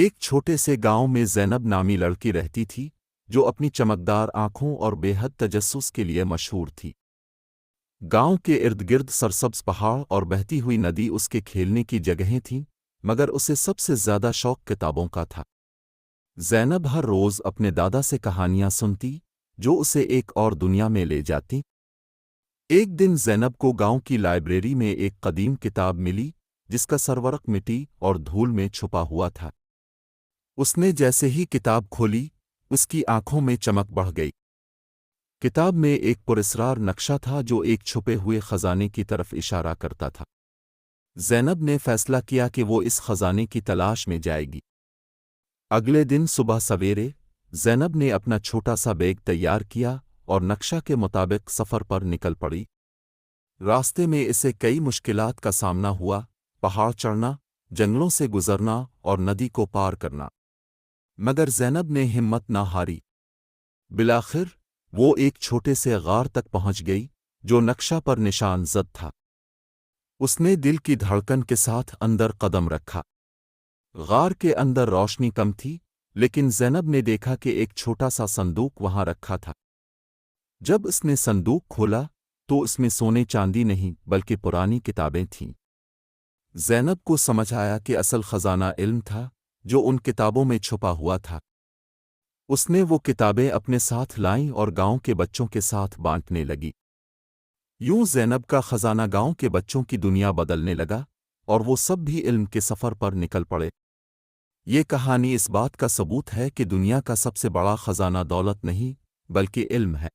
ایک چھوٹے سے گاؤں میں زینب نامی لڑکی رہتی تھی جو اپنی چمکدار آنکھوں اور بے حد تجسس کے لیے مشہور تھی۔ گاؤں کے ارد گرد سرسبز پہاڑ اور بہتی ہوئی ندی اس کے کھیلنے کی جگہیں تھیں، مگر اسے سب سے زیادہ شوق کتابوں کا تھا۔ زینب ہر روز اپنے دادا سے کہانیاں سنتی جو اسے ایک اور دنیا میں لے جاتی۔ ایک دن زینب کو گاؤں کی لائبریری میں ایک قدیم کتاب ملی جس کا سرورق مٹی اور دھول میں چھپا ہوا تھا۔ اس نے جیسے ہی کتاب کھولی، اس کی آنکھوں میں چمک بڑھ گئی۔ کتاب میں ایک پراسرار نقشہ تھا جو ایک چھپے ہوئے خزانے کی طرف اشارہ کرتا تھا۔ زینب نے فیصلہ کیا کہ وہ اس خزانے کی تلاش میں جائے گی۔ اگلے دن صبح سویرے زینب نے اپنا چھوٹا سا بیگ تیار کیا اور نقشہ کے مطابق سفر پر نکل پڑی۔ راستے میں اسے کئی مشکلات کا سامنا ہوا، پہاڑ چڑھنا، جنگلوں سے گزرنا اور ندی کو پار کرنا، مگر زینب نے ہمت نہ ہاری۔ بالآخر وہ ایک چھوٹے سے غار تک پہنچ گئی جو نقشہ پر نشان زد تھا۔ اس نے دل کی دھڑکن کے ساتھ اندر قدم رکھا۔ غار کے اندر روشنی کم تھی، لیکن زینب نے دیکھا کہ ایک چھوٹا سا صندوق وہاں رکھا تھا۔ جب اس نے صندوق کھولا تو اس میں سونے چاندی نہیں بلکہ پرانی کتابیں تھیں۔ زینب کو سمجھ آیا کہ اصل خزانہ علم تھا جو ان کتابوں میں چھپا ہوا تھا۔ اس نے وہ کتابیں اپنے ساتھ لائیں اور گاؤں کے بچوں کے ساتھ بانٹنے لگی۔ یوں زینب کا خزانہ گاؤں کے بچوں کی دنیا بدلنے لگا اور وہ سب بھی علم کے سفر پر نکل پڑے۔ یہ کہانی اس بات کا ثبوت ہے کہ دنیا کا سب سے بڑا خزانہ دولت نہیں بلکہ علم ہے۔